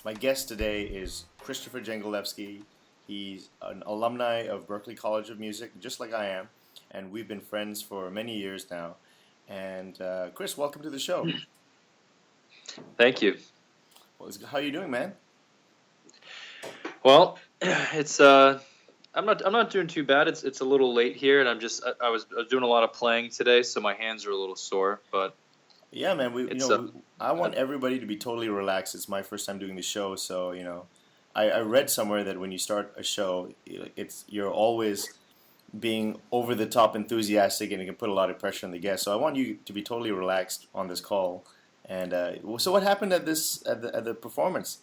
My guest today is Christopher Dzengelewski. He's an alumni of Berklee College of Music, just like I am, and we've been friends for many years now. And Chris, welcome to the show. Thank you. Well, how are you doing, man? Well, it's I'm not doing too bad. It's a little late here, and I was doing a lot of playing today, so my hands are a little sore. But yeah, man, I want everybody to be totally relaxed. It's my first time doing the show, so I read somewhere that when you start a show, you're always being over the top enthusiastic, and it can put a lot of pressure on the guest. So I want you to be totally relaxed on this call. And so, what happened at the performance?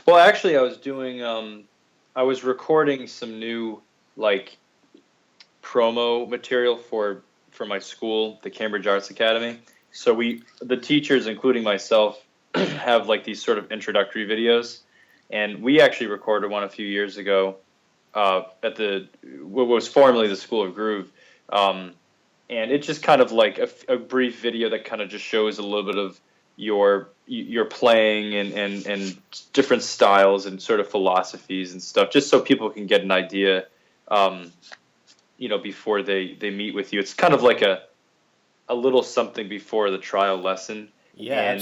Well, actually, I was recording some new promo material for my school, the Cambridge Arts Academy. So the teachers, including myself, have these sort of introductory videos, and we actually recorded one a few years ago at what was formerly the School of Groove. And it's just kind of like a brief video that kind of just shows a little bit of your playing and different styles and sort of philosophies and stuff, just so people can get an idea, before they meet with you. It's kind of like a little something before the trial lesson. Yeah, and,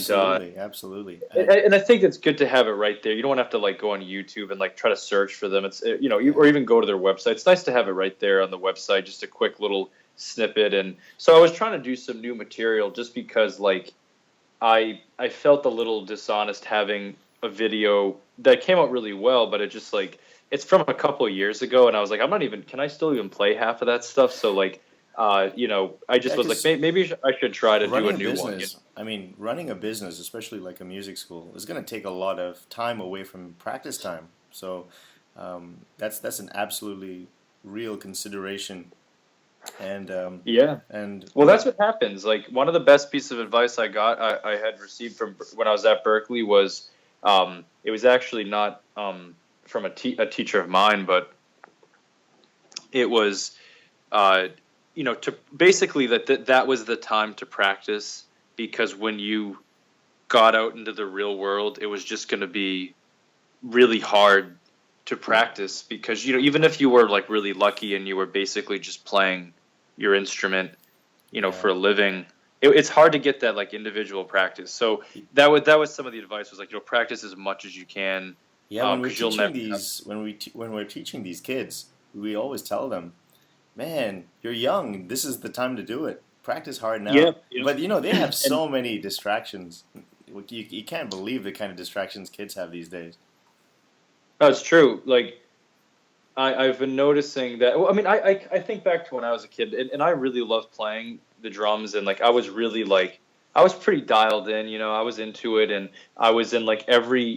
absolutely. And I think it's good to have it right there. You don't have to go on YouTube and try to search for them. It's or even go to their website. It's nice to have it right there on the website, just a quick little snippet. And so I was trying to do some new material just because I felt a little dishonest having a video that came out really well, but it just it's from a couple of years ago, and I was can I still even play half of that stuff? So I just was maybe I should try to do a new one. I mean, running a business, especially like a music school, is going to take a lot of time away from practice time. So that's an absolutely real consideration. And that's what happens. One of the best pieces of advice I had received from when I was at Berklee was it was actually not from a teacher of mine, but it was to basically that was the time to practice, because when you got out into the real world, it was just going to be really hard to practice, because even if you were really lucky and you were basically just playing your instrument for a living, it's hard to get that individual practice. So that was some of the advice was practice as much as you can. When we're teaching these kids, we always tell them, man, you're young, this is the time to do it. Practice hard now. Yep. But they have so many distractions. You can't believe the kind of distractions kids have these days. That's true. I've been noticing that. Well, I mean, I think back to when I was a kid, and I really loved playing the drums, and I was really I was pretty dialed in. I was into it, and I was in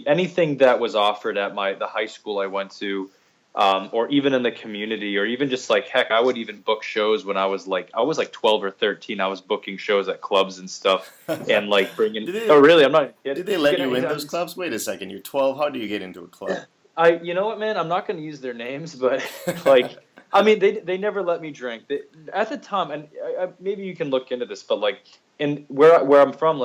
anything that was offered at the high school I went to, or even in the community, or even just heck, I would even book shows when I was 12 or 13. I was booking shows at clubs and stuff, and bringing. Oh, really? I'm not kidding. Did they let you in those clubs? Wait a second. You're 12. How do you get into a club? You know what, man? I'm not going to use their names, but I mean, they never let me drink. At the time, and maybe you can look into this, but in where I'm from,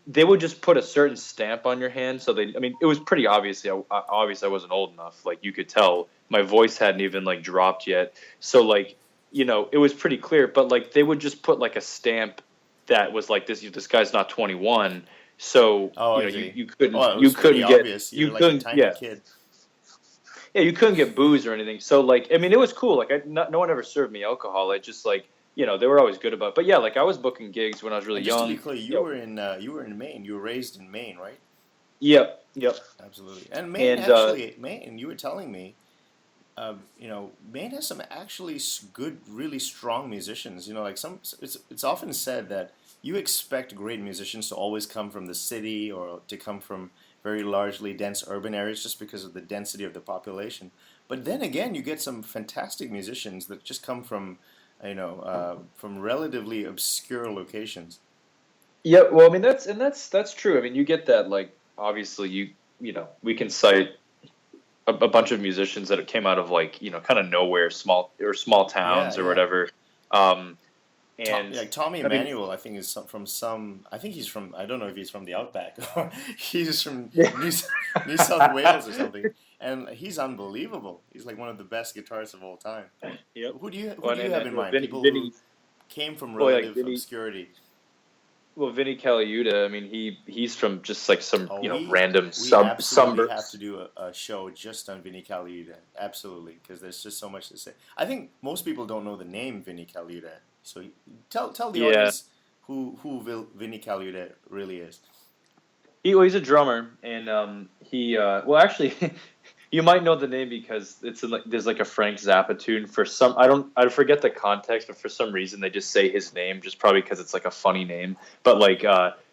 they would just put a certain stamp on your hand. So it was pretty obvious. Obviously, I wasn't old enough. You could tell my voice hadn't even dropped yet. So it was pretty clear. But they would just put a stamp that was this guy's not 21. So you couldn't get kid. Yeah, you couldn't get booze or anything. So it was cool. No one ever served me alcohol. I just they were always good about it. But yeah, I was booking gigs when I was really young. To be clear, you were in Maine. You were raised in Maine, right? Yep. Absolutely. And Maine, Maine, you were telling me, Maine has some actually good, really strong musicians. It's often said that you expect great musicians to always come from the city or to come from very largely dense urban areas just because of the density of the population. But then again, you get some fantastic musicians that just come from relatively obscure locations. Yeah, well, I mean that's true. I mean, you get that. Obviously, we can cite a bunch of musicians that came out of kind of nowhere, small towns or whatever. And like Tommy Emmanuel, I think is from some. I think he's from. I don't know if he's from the Outback or he's from New South Wales or something. And he's unbelievable. He's like one of the best guitarists of all time. Yep. Who do you have in mind? People Vinnie, who came from relative obscurity. Well, Vinnie Colaiuta, I mean, he's from just like some random We have to do a show just on Vinnie Colaiuta, absolutely, because there's just so much to say. I think most people don't know the name Vinnie Colaiuta, so tell the audience who Vinnie Colaiuta really is. He's a drummer, and actually. You might know the name because there's like a Frank Zappa tune for some. I forget the context, but for some reason they just say his name, just probably because it's like a funny name. But like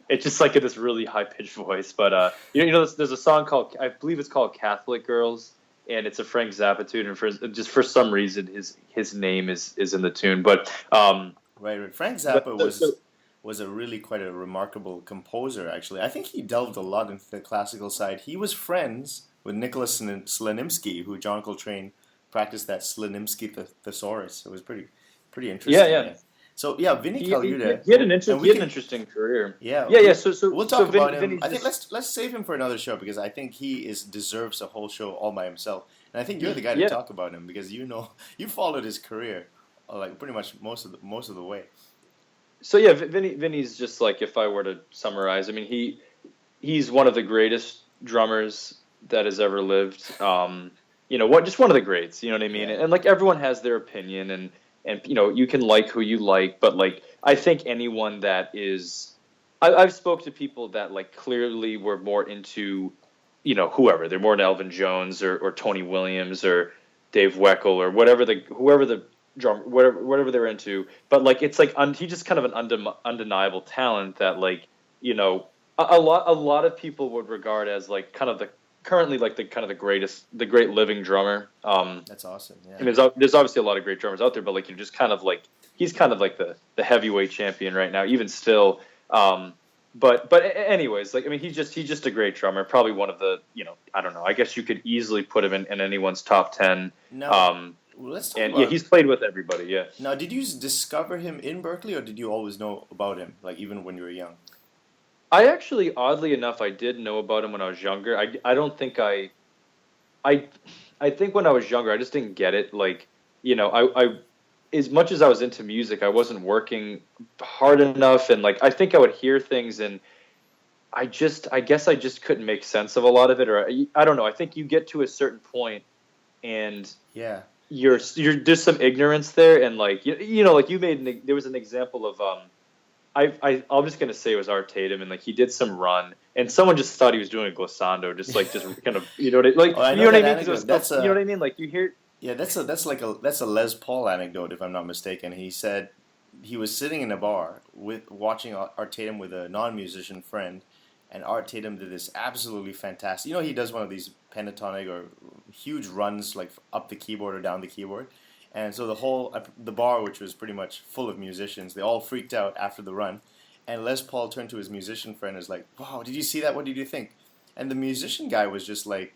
it's just like this really high pitched voice. But there's a song called, I believe it's called Catholic Girls, and it's a Frank Zappa tune, and for some reason his name is in the tune. But right. Frank Zappa was a really quite a remarkable composer. Actually, I think he delved a lot into the classical side. He was friends with Nicholas Slanimsky, who John Coltrane practiced that Slanimsky thesaurus. It was pretty interesting. Yeah. So Vinnie Colaiuta. He had an interesting career. Yeah. So we'll talk about him. I think let's save him for another show because I think he deserves a whole show all by himself. And I think you're the guy to talk about him because you followed his career like pretty much most of the way. So Vinnie's just like, if I were to summarize, I mean he's one of the greatest drummers that has ever lived. Just one of the greats, you know what I mean? And like everyone has their opinion and you can like who you like, but like I think anyone that is I've spoke to people that like clearly were more into whoever. They're more into Elvin Jones or Tony Williams or Dave Weckl or whatever they're into, but like it's like he's just kind of an undeniable talent that like a lot of people would regard as like kind of the currently like the great living drummer. That's awesome. Yeah. And there's obviously a lot of great drummers out there, but like just kind of like he's kind of like the heavyweight champion right now, even still. But anyways, like I mean, he's just a great drummer. Probably one of the I don't know. I guess you could easily put him in anyone's top 10. No. Let's talk about he's played with everybody. Yeah. Now, did you discover him in Berklee, or did you always know about him, like even when you were young? I actually, oddly enough, I did know about him when I was younger. I don't think I think when I was younger, I just didn't get it. Like, I as much as I was into music, I wasn't working hard enough, and like I think I would hear things, and I guess I just couldn't make sense of a lot of it, or I don't know. I think you get to a certain point, and you're there's some ignorance there, and like like there was an example of I'm just gonna say it was Art Tatum, and like he did some run, and someone just thought he was doing a glissando, just kind of you know what I mean? That's you know what I mean? Like you hear. Yeah, that's a Les Paul anecdote, if I'm not mistaken. He said he was sitting in a bar watching Art Tatum with a non-musician friend, and Art Tatum did this absolutely fantastic. He does one of these pentatonic or huge runs like up the keyboard or down the keyboard. And so the bar, which was pretty much full of musicians, they all freaked out after the run. And Les Paul turned to his musician friend and was like, "Wow, did you see that? What did you think?" And the musician guy was just like,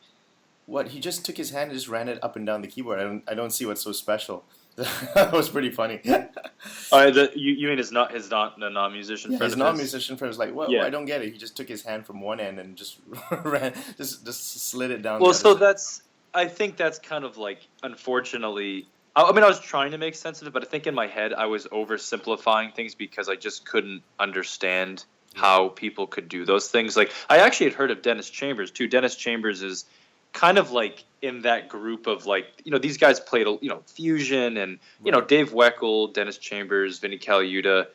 "What? He just took his hand and just ran it up and down the keyboard. I don't see what's so special." That was pretty funny. You mean his non-musician friend? His non-musician friend was like, "Well, I don't get it. He just took his hand from one end and just just slid it down." Well, so I think that's kind of like, unfortunately. I mean, I was trying to make sense of it, but I think in my head I was oversimplifying things because I just couldn't understand how people could do those things. Like, I actually had heard of Dennis Chambers too. Dennis Chambers is kind of like in that group of like, these guys played, fusion and, Dave Weckl, Dennis Chambers, Vinnie Colaiuta,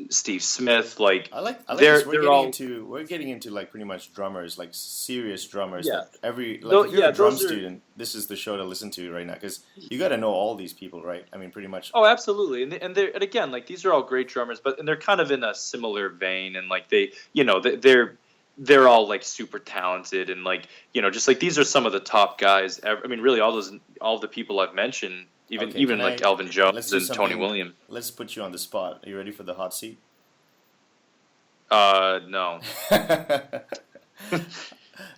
Steve Smith, like I like this. We're getting into like pretty much drummers, like serious drummers. Yeah. If you're a drum student, this is the show to listen to right now because you got to know all these people, right? I mean, pretty much. Oh, absolutely, and again, like these are all great drummers, and they're kind of in a similar vein, and like they're all like super talented, and like just like these are some of the top guys ever. I mean, really, all the people I've mentioned. Even like Elvin Jones and Tony Williams. Let's put you on the spot. Are you ready for the hot seat? No.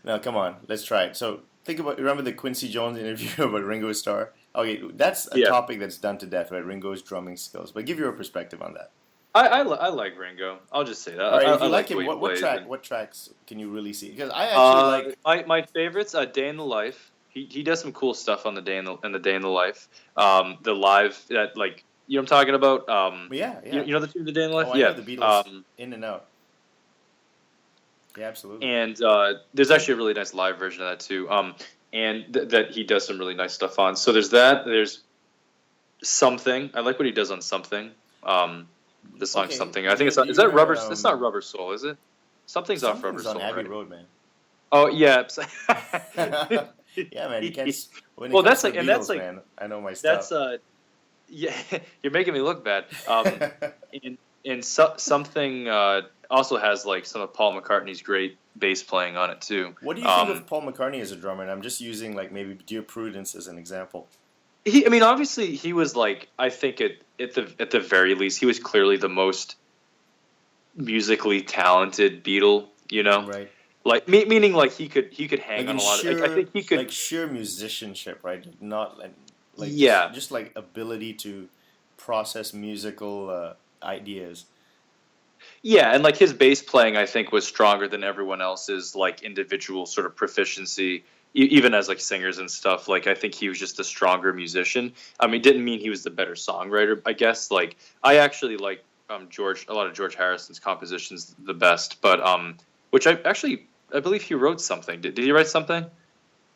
No, come on. Let's try it. So remember the Quincy Jones interview about Ringo Starr? Okay, that's a topic that's done to death, right? Ringo's drumming skills. But give your perspective on that. I like Ringo. I'll just say that. All right, if I you like him, the way he plays. What tracks can you really see? Because I actually like my favorites. Day in the Life. He does some cool stuff on the Day in the Life. The live that like you know what I'm talking about. Yeah. You know the tune The Day in the Life. I know the Beatles in and out. Yeah, absolutely. And there's actually a really nice live version of that too. And that he does some really nice stuff on. So there's that. There's Something. I like what he does on Something. The song Something. I think it's not. Is that Rubber? It's not Rubber Soul, is it? Something's off Rubber Soul. On Abbey right? Road, man. Oh yeah. Yeah, man. You can't. Well, that's like, and that's like, man, I know my stuff. That's yeah. You're making me look bad. Something also has like some of Paul McCartney's great bass playing on it too. What do you think of Paul McCartney as a drummer? And I'm just using like maybe Dear Prudence as an example. Obviously he was like, I think at the very least, he was clearly the most musically talented Beatle, you know? Right. Like, meaning like he could hang on a lot of, like, I think he could. Like sheer musicianship, right? Not like yeah. Just like ability to process musical ideas. Yeah, and like his bass playing, I think, was stronger than everyone else's like individual sort of proficiency. Even as like singers and stuff, like I think he was just a stronger musician. I mean, didn't mean he was the better songwriter. I guess like I actually like a lot of George Harrison's compositions the best, but which I believe he wrote something. Did he write something?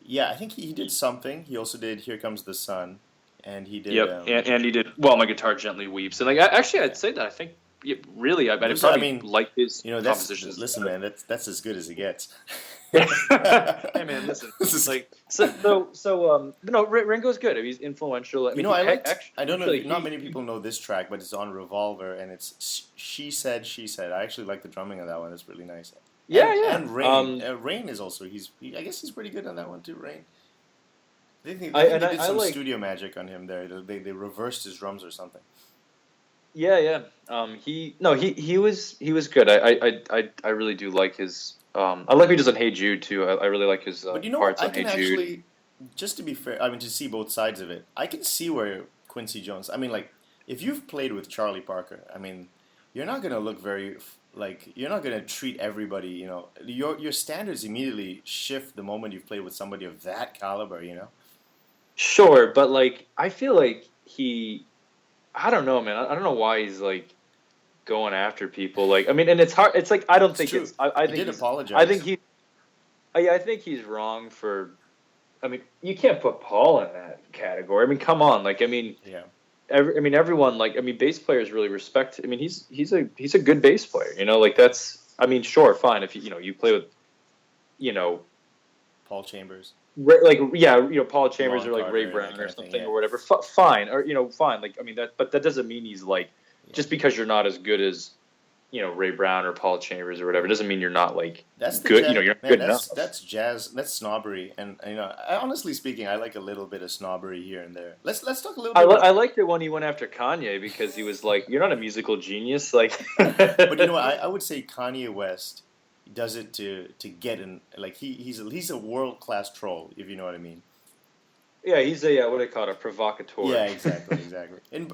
Yeah, I think he did something. He also did "Here Comes the Sun," and he did. Yep, and he did "Well, My Guitar Gently Weeps," and like I'd say that I think. Yeah, really, I probably like his compositions. Listen, man, that's as good as it gets. Hey, man, listen. Ringo's good. He's influential. I don't know. Not many people know this track, but it's on Revolver, and it's "She Said, She Said." I actually like the drumming of that one. It's really nice. And Rain. Rain is also. I guess he's pretty good on that one too. Rain. They did some studio magic on him there. They reversed his drums or something. Yeah. He was good. I really do like his. I like what he does on Hey Jude too. I really like his but parts on Hey Jude. Actually, just to be fair, I mean to see both sides of it, I can see where Quincy Jones. I mean, like if you've played with Charlie Parker, I mean, you're not gonna look very like you're not gonna treat everybody. You know, your standards immediately shift the moment you've played with somebody of that caliber. You know. Sure, but like I feel like he. I don't know, man. I don't know why he's like going after people. Like, I mean, and it's hard. It's like I don't think it's. I think he did apologize. I think he's wrong for. I mean, you can't put Paul in that category. I mean, come on. Like, I mean, yeah. Everyone. Like, I mean, bass players really respect. I mean, he's a good bass player. You know, like that's. I mean, sure, fine. If you play with, Paul Chambers. Like Paul Chambers or like Ray Brown or something or whatever. Fine, or fine. Like I mean but that doesn't mean he's like just because you're not as good as Ray Brown or Paul Chambers or whatever doesn't mean you're not like good. Jazz, you're not man, good enough. That's jazz. That's snobbery, and honestly speaking, I like a little bit of snobbery here and there. Let's talk a little bit. I liked it when he went after Kanye because he was like, "You're not a musical genius." Like, but I would say Kanye West does it to get in. Like he's a world class troll, if you know what I mean. Yeah, he's a what do they call it, a provocateur. Yeah, exactly. And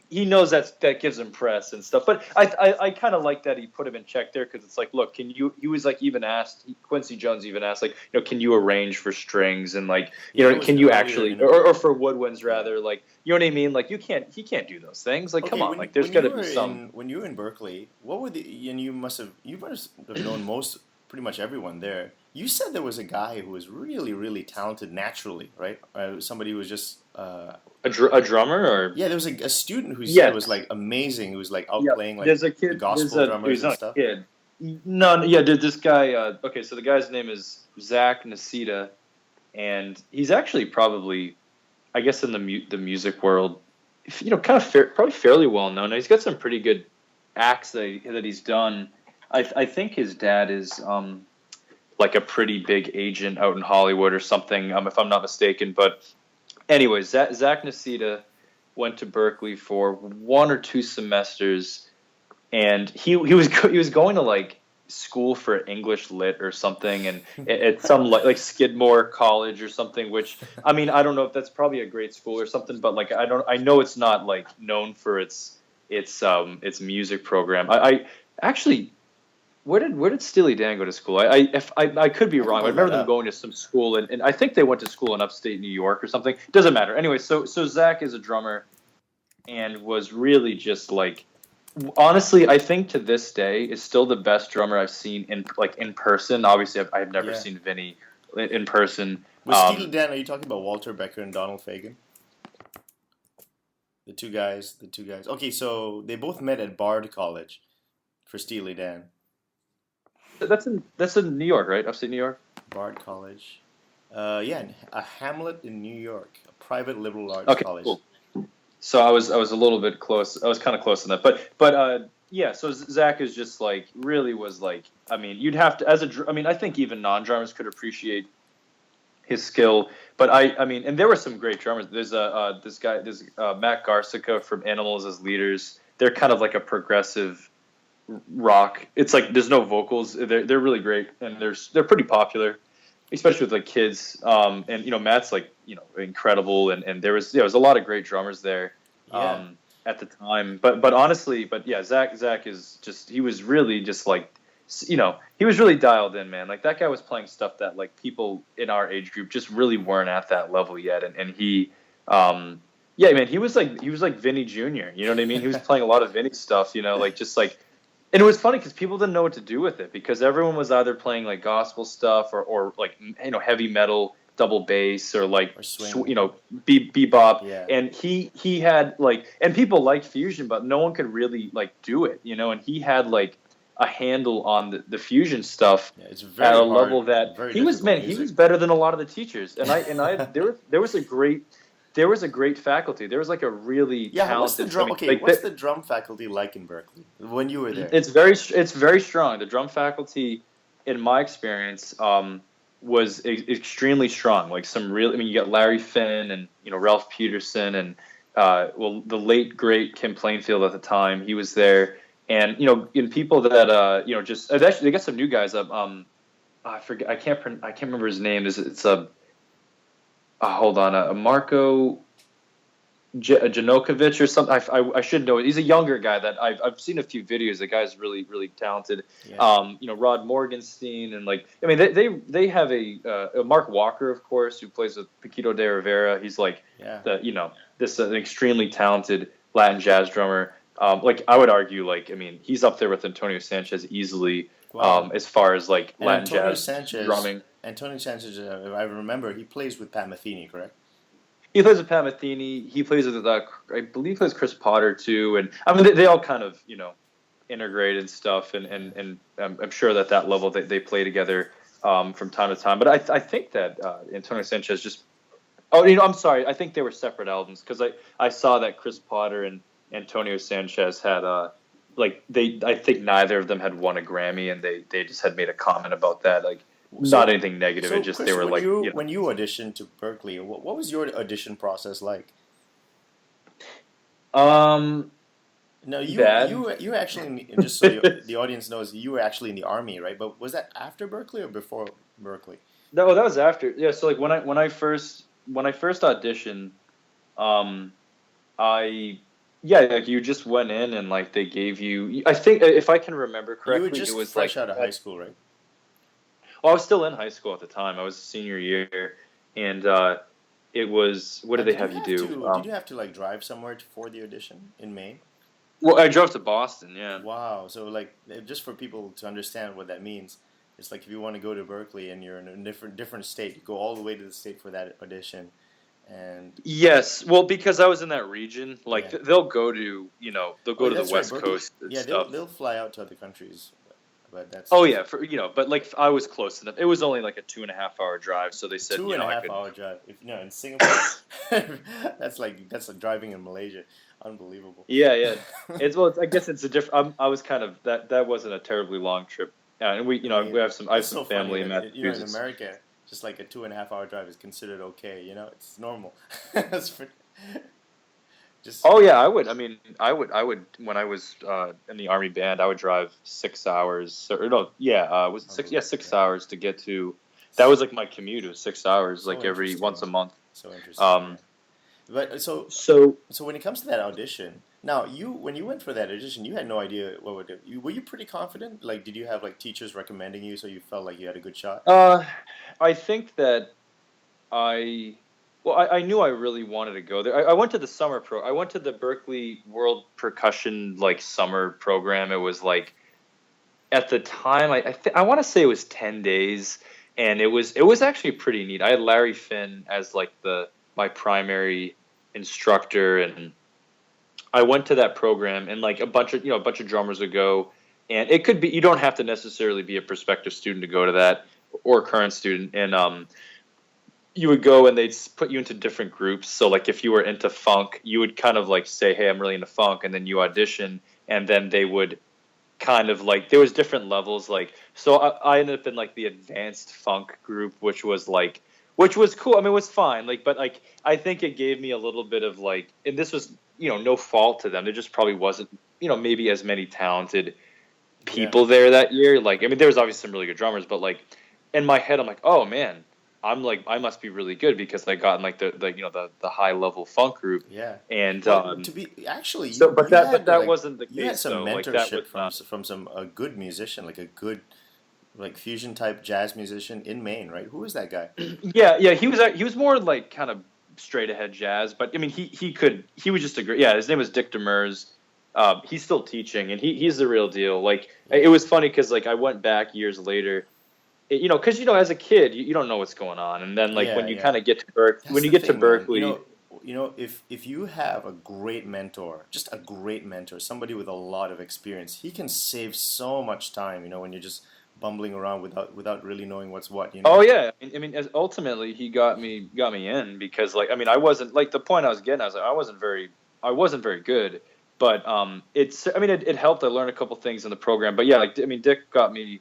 he knows that gives him press and stuff. But I kind of like that he put him in check there because it's like, look, can you? He was like even asked Quincy Jones even asked like can you arrange for strings and like can you actually or for woodwinds rather like you know what I mean like he can't do those things like come on like there's got to be some. When you were in Berklee, what were and you must have known pretty much everyone there. You said there was a guy who was really, really talented naturally, right? Somebody who was just a drummer, or there was a student who said was like amazing. Who was like out playing like there's a kid, the gospel drummers and stuff. Kid. No, yeah, this guy. Okay, so the guy's name is Zach Nasita, and he's actually probably, I guess, in the music world, kind of probably fairly well known. He's got some pretty good acts that he's done. I think his dad is like a pretty big agent out in Hollywood or something, if I'm not mistaken. But anyways, Zach Nasita went to Berklee for 1 or 2 semesters, and he was going to like school for English lit or something, and at some like Skidmore College or something. Which I mean, I don't know if that's probably a great school or something, but like I know it's not like known for its its music program. I actually, where did Steely Dan go to school? I could be wrong. I remember them going to some school, and I think they went to school in upstate New York or something. Doesn't matter. Anyway, so Zach is a drummer, and was really just like, honestly, I think to this day is still the best drummer I've seen in person. Obviously, I've never seen Vinnie in person. With Steely Dan, are you talking about Walter Becker and Donald Fagen? The two guys. Okay, so they both met at Bard College for Steely Dan. That's in New York, right? Upstate New York. Bard College. A hamlet in New York, a private liberal arts college. Cool. So I was a little bit close. I was kind of close on that, but yeah. So Zach is just like really was like. I mean, you'd have to I think even non-drummers could appreciate his skill, but I mean, and there were some great drummers. There's Matt Garcica from Animals as leaders. They're kind of like a progressive rock. It's like there's no vocals. They're really great, and they're pretty popular, especially with like kids. And Matt's like incredible, and there was a lot of great drummers there at the time. But honestly, Zach is just, he was really just like, he was really dialed in, man. Like that guy was playing stuff that like people in our age group just really weren't at that level yet, and he. Man, he was like Vinnie Jr. You know what I mean? He was playing a lot of Vinnie stuff, and it was funny because people didn't know what to do with it because everyone was either playing like gospel stuff or like heavy metal double bass or like bebop. Yeah. And he had like, and people liked fusion, but no one could really like do it, and he had like a handle on the fusion stuff at a level that he was better than a lot of the teachers. And there was a great faculty. There was like a really talented. What's the drum faculty like in Berklee when you were there? It's very strong. The drum faculty, in my experience, was extremely strong. Like you got Larry Finn and Ralph Peterson and the late great Kim Plainfield at the time. He was there, and in people that just actually they got some new guys up. I forget. I can't remember his name. It's a. Hold on, a Marko Janokovic or something. I should know it. He's a younger guy that I've seen a few videos. The guy's really, really talented. Yeah. Rod Morgenstein and they have a Mark Walker, of course, who plays with Paquito de Rivera. He's like this an extremely talented Latin jazz drummer. I would argue he's up there with Antonio Sanchez easily. Wow. As far as like Latin jazz drumming. Antonio Sanchez, I remember, he plays with Pat Metheny, correct? He plays with Pat Metheny. He plays with, I believe, he plays Chris Potter too. And I mean, they all kind of, integrate and stuff. And I'm sure that level they play together from time to time. But I think that Antonio Sanchez just. Oh, I'm sorry. I think they were separate albums because I saw that Chris Potter and Antonio Sanchez had I think neither of them had won a Grammy, and they just had made a comment about that, not anything negative. It just Chris, they were when you auditioned to Berklee, what was your audition process like? No, you actually, just so the audience knows, you were actually in the Army, right? But was that after Berklee or before Berklee? No, that was after. Yeah, so when I first auditioned, you just went in and they gave you. I think if I can remember correctly, you were just it was fresh out of high school, right? Well, I was still in high school at the time. I was senior year, and it was. What did they have you do? Did you have to drive somewhere for the audition in Maine? Well, I drove to Boston. Yeah. Wow. So just for people to understand what that means, it's like if you want to go to Berklee and you're in a different state, you go all the way to the state for that audition. And yes, well, because I was in that region, they'll go to to the West Coast. Yeah, they'll fly out to other countries. But that's but I was close enough. It was only a 2.5-hour drive, so they said 2.5-hour drive. In Singapore, that's like driving in Malaysia. Unbelievable. Yeah. I guess it's a different. I was kind of that wasn't a terribly long trip. And we have some. I have some family in Massachusetts. In America, just a 2.5-hour drive is considered okay. It's normal. I would. I mean, I would. When I was in the Army band, I would drive 6 hours. Was it 6? Yeah, 6 hours to get to. That was my commute. It was 6 hours, every once a month. So interesting. But So so when it comes to that audition, now when you went for that audition, you had no idea what would it. Were you pretty confident? Like, did you have like teachers recommending you, so you felt like you had a good shot? I think that I I knew I really wanted to go there. I went to the I went to the Berklee World Percussion like summer program. It was like at the time I want to say it was 10 days, and it was actually pretty neat. I had Larry Finn as like my primary instructor, and I went to that program, and like a bunch of drummers would go, and it could be, you don't have to necessarily be a prospective student to go to that, or a current student, and you would go and they'd put you into different groups. So like if you were into funk, you would kind of like say, hey, I'm really into funk, and then you audition, and then they would kind of like, there was different levels. Like, so I ended up in like the advanced funk group, which was cool. I mean, it was fine. Like, but like, I think it gave me a little bit of like, and this was, no fault to them. There just probably wasn't, maybe as many talented people there that year. Like, I mean, there was obviously some really good drummers, but like in my head, I'm like, oh man, I'm like, I must be really good because I got in like the high level funk group. Yeah. And to be actually, but that wasn't the case. You had some though. mentorship Like, from some a good musician, like a good like fusion type jazz musician in Maine, right? Who was that guy? Yeah, he was more like kind of straight ahead jazz, but I mean he was just a great, his name was Dick Demers. He's still teaching, and he's the real deal. Like, it was funny because like I went back years later, because as a kid you don't know what's going on, and then like when you kind of get to Berklee, if you have a great mentor, just a great mentor, somebody with a lot of experience, he can save so much time. When you're just bumbling around without really knowing what's what. Oh yeah, I mean, ultimately he got me in because like, I mean, I wasn't like, the point I was getting, I was like, I wasn't very good, but it helped. I learned a couple things in the program, but yeah, like, I mean, Dick got me.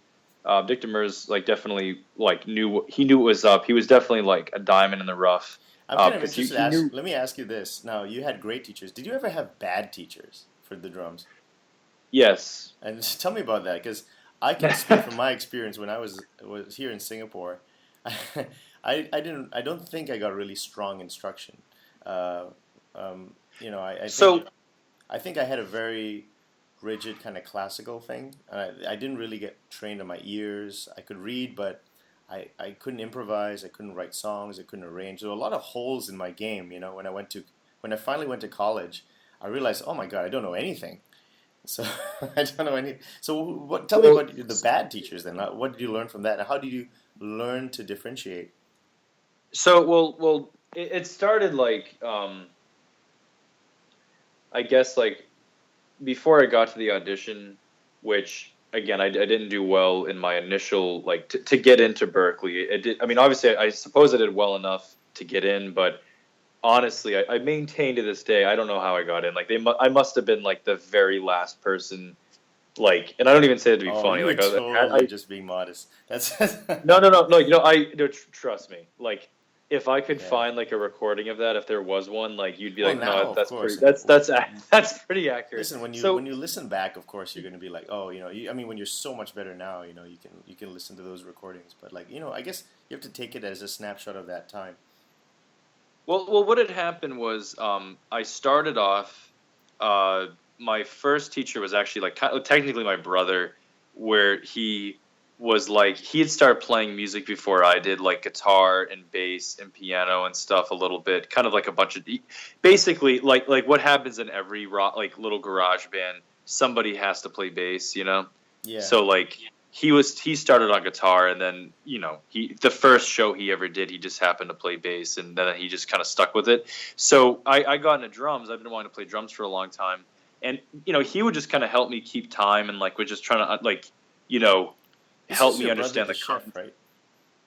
Dick Demers like definitely like knew what was up. He was definitely like a diamond in the rough. I'm kind of interested. Let me ask you this. Now, you had great teachers. Did you ever have bad teachers for the drums? Yes. And tell me about that, because I can speak from my experience when I was here in Singapore. I don't think I got really strong instruction. I think I had a very rigid kind of classical thing. I didn't really get trained on my ears. I could read, but I couldn't improvise. I couldn't write songs. I couldn't arrange. There were a lot of holes in my game. When I finally went to college, I realized, oh my God, I don't know anything. So I don't know any. So tell me about the bad teachers then. What did you learn from that? And how did you learn to differentiate? So it started like I guess like before I got to the audition, which again I didn't do well in my initial like to get into Berklee. It did. I mean, obviously I suppose I did well enough to get in, but honestly, I maintain to this day, I don't know how I got in. Like I must have been like the very last person. Like, and I don't even say it to be funny. Like, totally just being modest. That's no. Trust me. Like, if I could find like a recording of that, if there was one, like you'd be like, no, that's pretty accurate. Listen, when you listen back, of course you're going to be like, oh, I mean, when you're so much better now, you can listen to those recordings. But like, I guess you have to take it as a snapshot of that time. Well, what had happened was I started off. My first teacher was actually like technically my brother, where he was like he had started playing music before I did, like guitar and bass and piano and stuff a little bit, kind of like a bunch of basically like what happens in every like little garage band, somebody has to play bass, Yeah. So like he started on guitar, and then the first show he ever did, he just happened to play bass, and then he just kind of stuck with it. So I got into drums. I've been wanting to play drums for a long time. And, he would just kind of help me keep time, and like, we're just trying to help me understand the chef, right?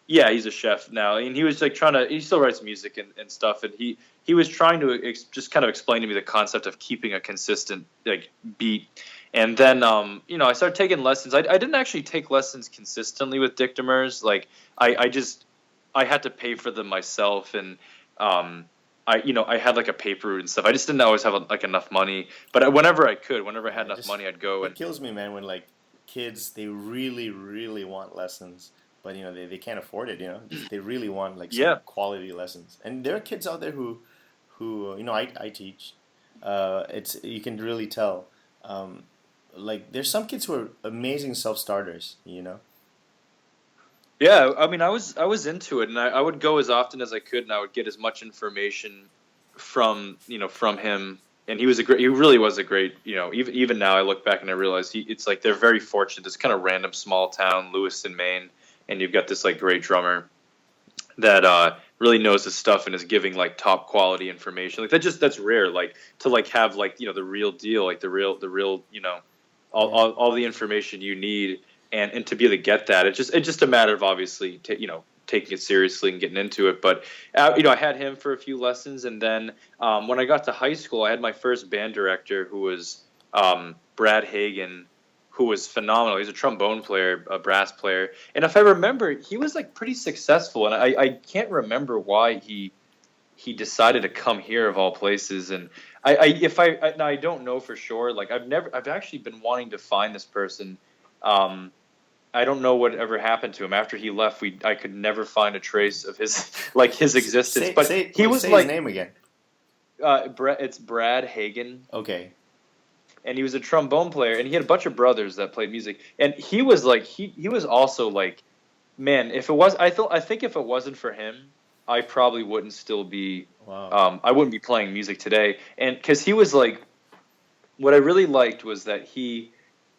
Yeah, he's a chef now. And he was like he still writes music and stuff. And he was trying to just kind of explain to me the concept of keeping a consistent like beat. And then, I started taking lessons. I didn't actually take lessons consistently with Dick Demers. Like I had to pay for them myself. And, I had like a paper route and stuff. I just didn't always have like enough money, but whenever I had enough money, I'd go. It kills me, man, when like kids, they really, really want lessons, but they can't afford it. They really want like some quality lessons. And there are kids out there who who I teach, you can really tell. Like there's some kids who are amazing self-starters. Yeah, I mean, I was into it, and I would go as often as I could, and I would get as much information from him. And he really was a great, even now I look back and I realize it's like they're very fortunate. This kind of random small town, Lewiston, Maine, and you've got this like great drummer that really knows his stuff and is giving like top quality information. Like that's rare. Like to like have like the real deal, like the real all the information you need. And to be able to get that, it's just a matter of obviously taking it seriously and getting into it. But I had him for a few lessons, and then when I got to high school, I had my first band director, who was Brad Hagen, who was phenomenal. He's a trombone player, a brass player, and if I remember, he was like pretty successful. And I can't remember why he decided to come here of all places. And I don't know for sure. Like I've actually been wanting to find this person. I don't know what ever happened to him after he left. I could never find a trace of his existence. Say his name again. It's Brad Hagen. Okay. And he was a trombone player, and he had a bunch of brothers that played music. And he was like he was also like, man, I think if it wasn't for him, I probably wouldn't still be. Wow. I wouldn't be playing music today. And because he was like, what I really liked was that he.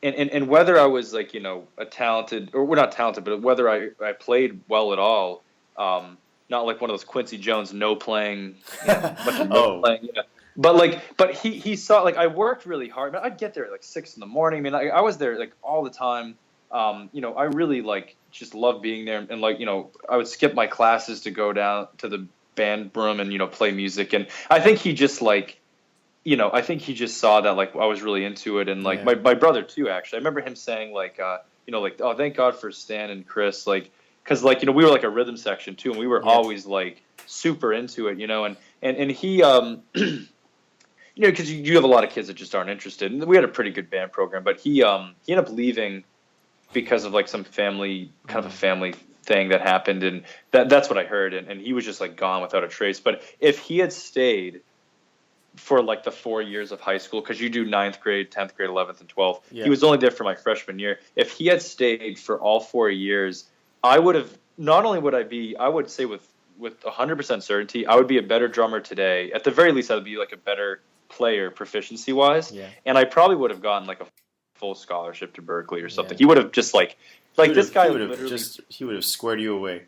And whether I was like, a talented, or we're not talented, but whether I played well at all, not like one of those Quincy Jones no playing, playing, but he saw, like, I worked really hard. I'd get there at like 6 a.m. I mean, I was there like all the time. I really like just loved being there, and like, I would skip my classes to go down to the band room and play music. And I think he just like. I think he just saw that like I was really into it, and like my brother too. Actually, I remember him saying like, oh, thank God for Stan and Chris, like, because like we were like a rhythm section too, and we were always like super into it, and he, because you have a lot of kids that just aren't interested, and we had a pretty good band program, but he ended up leaving because of like some family kind of a family thing that happened, and that's what I heard, and he was just like gone without a trace. But if he had stayed for like the 4 years of high school, because you do 9th grade, 10th grade, 11th, and 12th. Yeah. He was only there for my freshman year. If he had stayed for all 4 years, I would have, not only would I would say with 100% certainty, I would be a better drummer today. At the very least, I would be like a better player proficiency-wise. Yeah. And I probably would have gotten like a full scholarship to Berklee or something. Yeah. He would have just like this guy would he would have squared you away.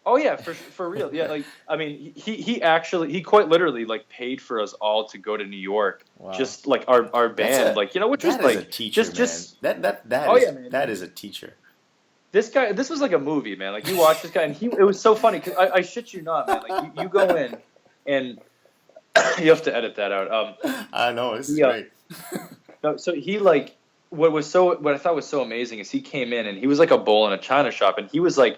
Oh yeah, for real. Yeah, like I mean, he quite literally like paid for us all to go to New York. Wow. Just like our band, which was like a teacher, just man. That is a teacher. This was like a movie, man. Like you watch this guy, and it was so funny because I shit you not, man. Like you go in, and you have to edit that out. I know it's great. No, so he like what I thought was so amazing is he came in and he was like a bull in a china shop, and he was like.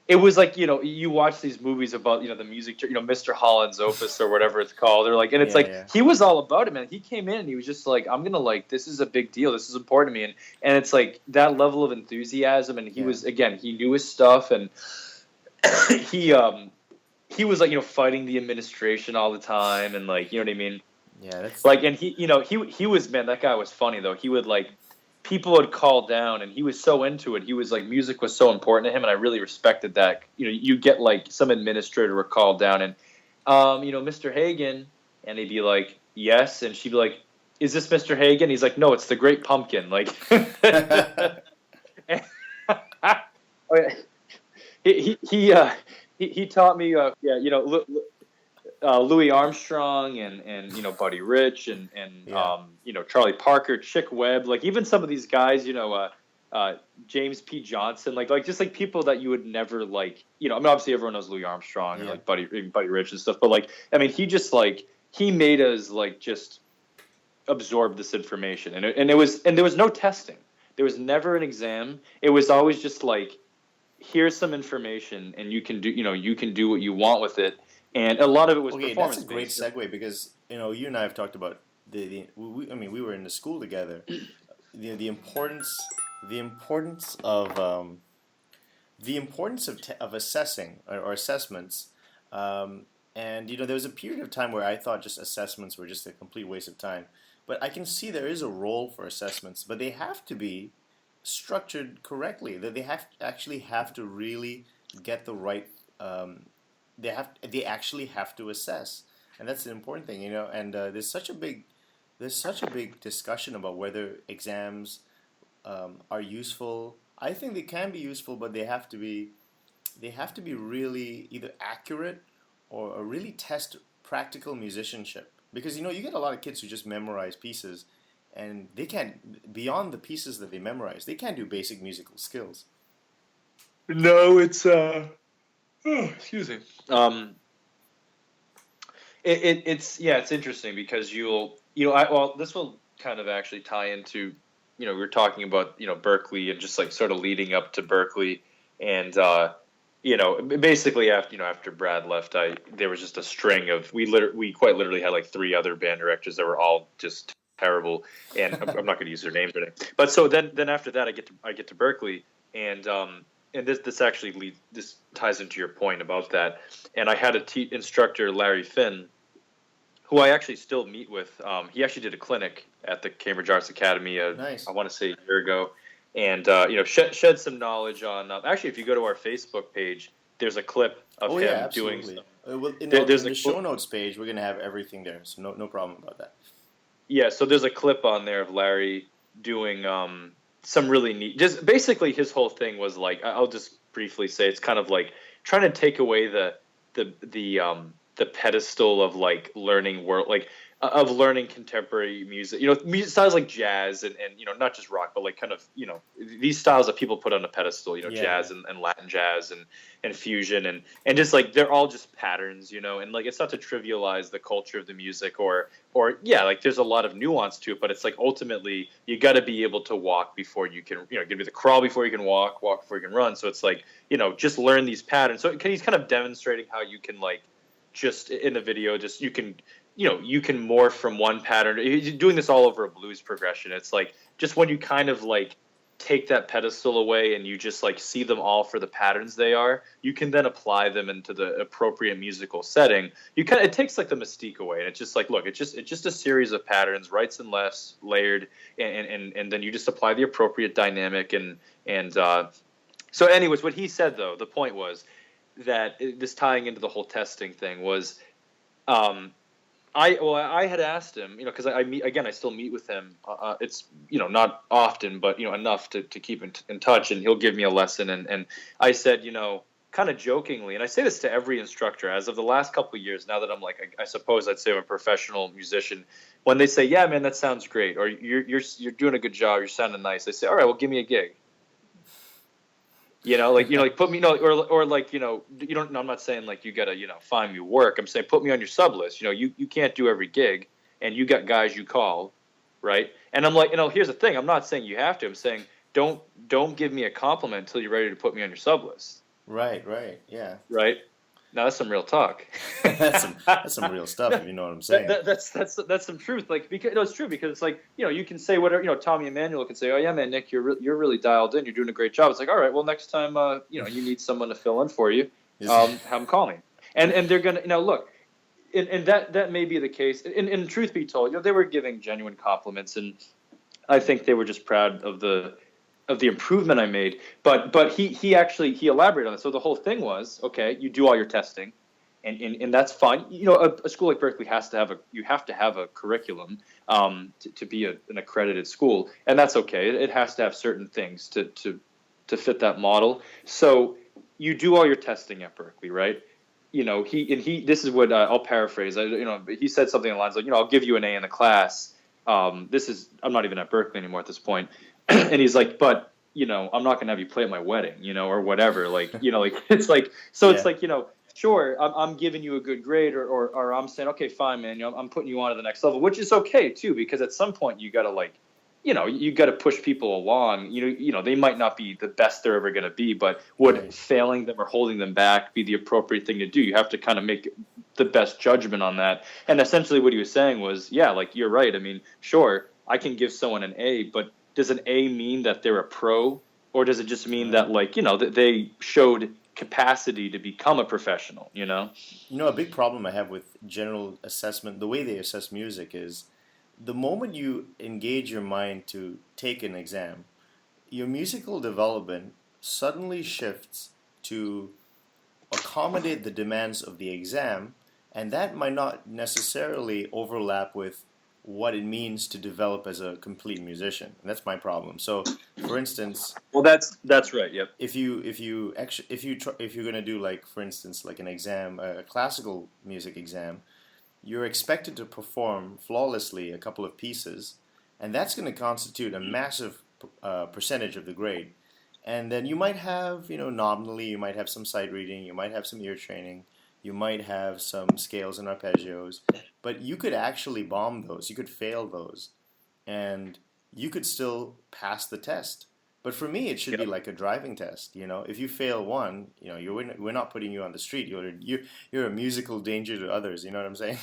It was like, you watch these movies about, the music, Mr. Holland's Opus or whatever it's called. They're like, and it's he was all about it, man. He came in and he was just like, I'm going to like, this is a big deal. This is important to me. And it's like that level of enthusiasm. And he was, again, he knew his stuff. And he was like, fighting the administration all the time. And like, you know what I mean? Yeah. That's like, and he was, man, that guy was funny though. He would like, people would call down, and he was so into it. He was like, music was so important to him, and I really respected that. You get like some administrator would call down, and Mr. Hagen, and he'd be like, yes, and she'd be like, is this Mr. Hagen? He's like, no, it's the Great Pumpkin. Like, he taught me, Louis Armstrong and Buddy Rich and Charlie Parker, Chick Webb, like even some of these guys, James P. Johnson, like just like people that you would never like, I mean, obviously everyone knows Louis Armstrong and like Buddy Rich and stuff, but like, I mean, he just like, he made us like just absorb this information, and there was no testing. There was never an exam. It was always just like, here's some information, and you can do what you want with it. And a lot of it was performance. That's a great segue because you and I have talked about we were in the school together. The importance of assessing or assessments, and And, there was a period of time where I thought just assessments were just a complete waste of time. But I can see there is a role for assessments, but they have to be structured correctly. That they have to really get the right. They actually have to assess, and that's the important thing, And there's such a big discussion about whether exams are useful. I think they can be useful, but they have to be really either accurate or really test practical musicianship. Because you get a lot of kids who just memorize pieces, and they can't, beyond the pieces that they memorize, they can't do basic musical skills. No, it's excuse me. It's interesting because this will kind of actually tie into, we were talking about, Berklee and just like sort of leading up to Berklee, and basically after Brad left, there was just a string of we quite literally had like 3 other band directors that were all just terrible, and I'm not going to use their names or anything. But so then after that, I get to Berklee, and this actually this ties into your point about that. And I had a instructor, Larry Finn, who I actually still meet with. He actually did a clinic at the Cambridge Arts Academy. Nice. I want to say a year ago. And shed some knowledge on. Actually, if you go to our Facebook page, there's a clip of him doing. There's the show notes page. We're gonna have everything there, so no problem about that. Yeah, so there's a clip on there of Larry doing some really neat. Just basically, his whole thing was like, I'll just briefly say, it's kind of like trying to take away the pedestal of like learning of learning contemporary music, music styles like jazz and not just rock, but like kind of, these styles that people put on a pedestal, jazz and Latin jazz and fusion and just like, they're all just patterns, and like, it's not to trivialize the culture of the music or like there's a lot of nuance to it, but it's like, ultimately you got to be able to walk before you can, give me the crawl before you can walk before you can run. So it's like, just learn these patterns. So he's kind of demonstrating how you can like, just in the video, just you can morph from one pattern. He's doing this all over a blues progression. It's like just when you kind of like take that pedestal away and you just like see them all for the patterns they are, you can then apply them into the appropriate musical setting. It takes like the mystique away, and it's just like, look, it's just a series of patterns, rights and lefts, layered, and then you just apply the appropriate dynamic and so anyways, what he said though, the point was that this tying into the whole testing thing was, I had asked him, because I still meet with him. It's, not often, but, enough to keep in touch, and he'll give me a lesson. And I said, kind of jokingly, and I say this to every instructor, as of the last couple of years, now that I'm like, I suppose I'd say I'm a professional musician, when they say, yeah, man, that sounds great, or you're doing a good job, you're sounding nice, I say, all right, well, give me a gig. Put me, or like, you don't, I'm not saying like you gotta, find me work. I'm saying put me on your sub list. You can't do every gig, and you got guys you call, right? And I'm like, here's the thing. I'm not saying you have to. I'm saying don't give me a compliment until you're ready to put me on your sub list. Right. Yeah. Right. Now that's some real talk. that's some real stuff, if you know what I'm saying. That's some truth. Like, because it's true, because it's like, you can say whatever. Tommy Emmanuel can say, oh yeah, man, Nick, you're really dialed in. You're doing a great job. It's like, all right, well, next time, you need someone to fill in for you, have them call me. And they're gonna, look, and that may be the case. And truth be told, they were giving genuine compliments, and I think they were just proud of the improvement I made, but he elaborated on it. So the whole thing was, okay, you do all your testing, and that's fine. A school like Berklee have to have a curriculum to be an accredited school, and that's okay. It has to have certain things to fit that model. So you do all your testing at Berklee, right? This is what I'll paraphrase. He said something along the lines like, I'll give you an A in the class. I'm not even at Berklee anymore at this point. And he's like, but, I'm not going to have you play at my wedding, or whatever. Like, it's like, so it's like, sure, I'm giving you a good grade or I'm saying, okay, fine, man, I'm putting you on to the next level, which is okay too, because at some point you got to you got to push people along. They might not be the best they're ever going to be, but would failing them or holding them back be the appropriate thing to do? You have to kind of make the best judgment on that. And essentially what he was saying was, yeah, like, you're right. I mean, sure, I can give someone an A, but does an A mean that they're a pro, or does it just mean that, like, that they showed capacity to become a professional, You know, a big problem I have with general assessment, the way they assess music is the moment you engage your mind to take an exam, your musical development suddenly shifts to accommodate the demands of the exam, and that might not necessarily overlap with what it means to develop as a complete musician. And that's my problem. So, for instance, well, that's right. Yep. if you're going to do, like, for instance, like an exam, a classical music exam, you're expected to perform flawlessly a couple of pieces, and that's going to constitute a massive percentage of the grade. And then you might have, nominally, you might have some sight reading, you might have some ear training, you might have some scales and arpeggios, but you could actually bomb those, you could fail those, and you could still pass the test. But for me, it should be like a driving test. If you fail one, we're not putting you on the street. You're a musical danger to others. You know what I'm saying?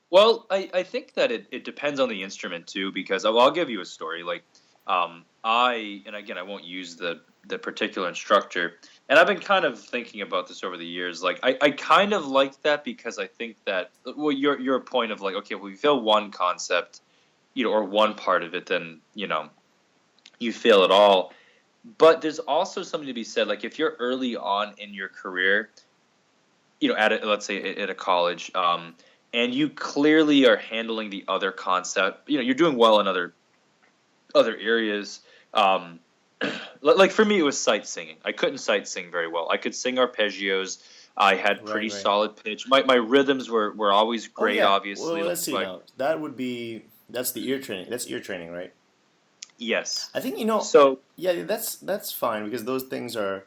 Well, I think that it depends on the instrument too, because I'll give you a story. Like, and again, I won't use the particular instructor, and I've been kind of thinking about this over the years. Like, I kind of like that because I think that, well, your point of like, okay, well, you fail one concept, or one part of it, then, you fail it all. But there's also something to be said, like if you're early on in your career, let's say at a college, and you clearly are handling the other concept, you're doing well in other areas. Like for me, it was sight singing. I couldn't sight sing very well. I could sing arpeggios. I had pretty solid pitch. My rhythms were always great, obviously. Well, let's see now. That's the ear training. That's ear training, right? Yes. I think, so, yeah, that's fine because those things are,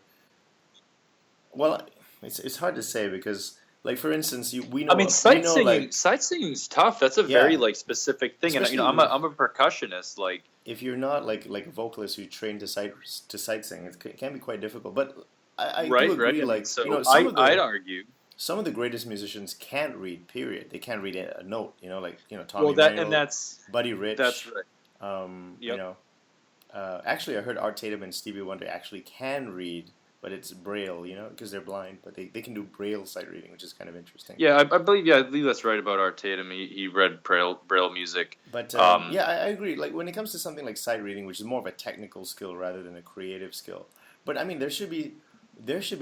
well, it's hard to say because, like, for instance, we know. I mean, sight singing's tough. That's a very specific thing, especially, and I'm a percussionist. Like, if you're not like a vocalist who trained to sight sing, it can be quite difficult. But I do agree. Like, so I'd argue some of the greatest musicians can't read. Period. They can't read a note. Tommy Emmanuel, Buddy Rich. That's right. Actually, I heard Art Tatum and Stevie Wonder actually can read, but it's Braille, because they're blind, but they can do Braille sight reading, which is kind of interesting. Yeah, I believe that's right about Art Tatum. He read Braille music. But I agree. Like when it comes to something like sight reading, which is more of a technical skill rather than a creative skill. But I mean, there should be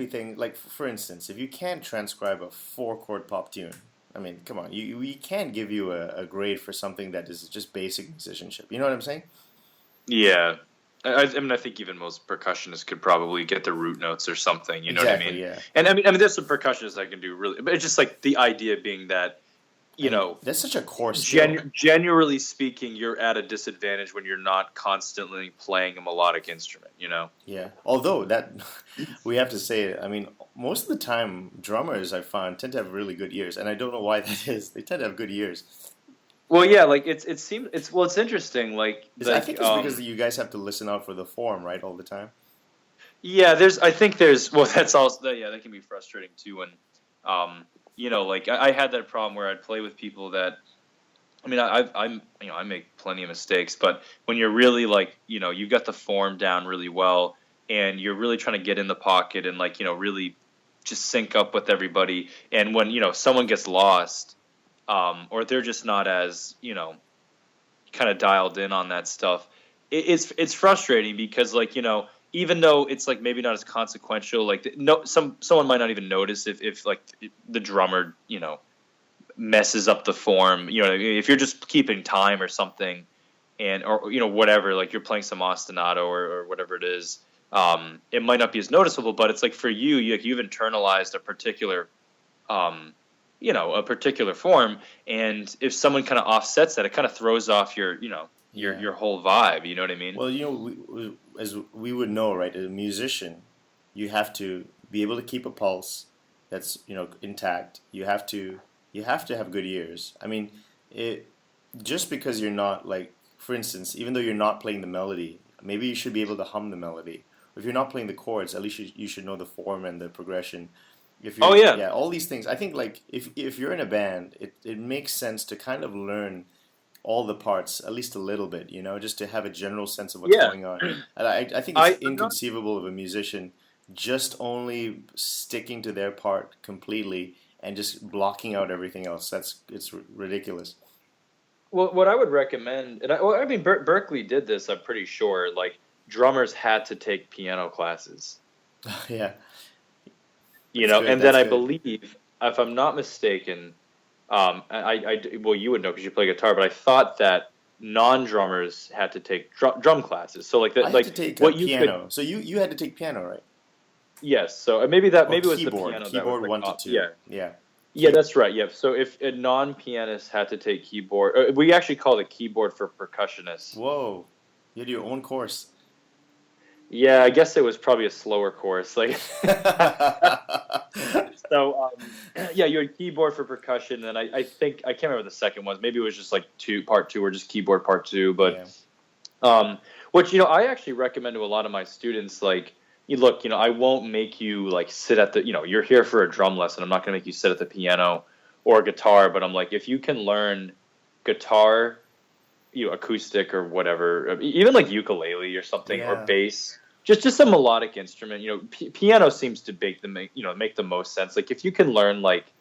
things like, for instance, if you can't transcribe a 4-chord pop tune, I mean, come on, we can't give you a grade for something that is just basic musicianship. You know what I'm saying? Yeah. I mean, I think even most percussionists could probably get the root notes or something. You know what I mean? Yeah. And I mean, there's some percussionists that can do really, but it's just like the idea being that, that's such a core skill. Generally speaking, you're at a disadvantage when you're not constantly playing a melodic instrument. Yeah. Although that, we have to say, I mean, most of the time, drummers I found tend to have really good ears, and I don't know why that is. They tend to have good ears. Well, yeah, like it's interesting. Like, I think it's because you guys have to listen out for the form, right, all the time. Yeah, that's also that can be frustrating too. And like I had that problem where I'd play with people that, I mean, I make plenty of mistakes, but when you're really like, you've got the form down really well, and you're really trying to get in the pocket and like, really just sync up with everybody, and when someone gets lost. Or they're just not as, kind of dialed in on that stuff. It's frustrating because, like, even though it's like maybe not as consequential, like someone might not even notice if like the drummer, messes up the form. If you're just keeping time or something, or whatever, like you're playing some ostinato or whatever it is, it might not be as noticeable. But it's like for you've internalized a particular. A particular form, and if someone kind of offsets that, it kind of throws off your whole vibe. You know what I mean? Well, as we would know, right? As a musician, you have to be able to keep a pulse that's intact. You have to have good ears. I mean, just because you're not, like, for instance, even though you're not playing the melody, maybe you should be able to hum the melody. If you're not playing the chords, at least you should know the form and the progression. All these things. I think, like, if you're in a band, it makes sense to kind of learn all the parts, at least a little bit, just to have a general sense of what's going on. And I think it's inconceivable of a musician just only sticking to their part completely and just blocking out everything else. It's ridiculous. Well, what I would recommend, and I mean, Berklee did this, I'm pretty sure. Like, drummers had to take piano classes. Yeah. And then I believe, if I'm not mistaken, well, you would know because you play guitar, but I thought that non-drummers had to take drum classes. So like that, I had to take piano. So you had to take piano, right? Yes. So maybe it was keyboard. The piano. Keyboard that 1 to 2. Yeah. Yeah, that's right. Yeah. So if a non-pianist had to take keyboard, we actually call it keyboard for percussionists. Whoa, you had your own course. Yeah, I guess it was probably a slower course. Like, so yeah, you had keyboard for percussion, and I think I can't remember the second one. Maybe it was just like part two, or just keyboard part 2. But which I actually recommend to a lot of my students. Like, look, I won't make you like sit at the, you're here for a drum lesson. I'm not going to make you sit at the piano or guitar, but I'm like, if you can learn guitar, acoustic or whatever, even like ukulele or something, or bass, just a melodic instrument, piano seems to make the most sense. Like, if you can learn like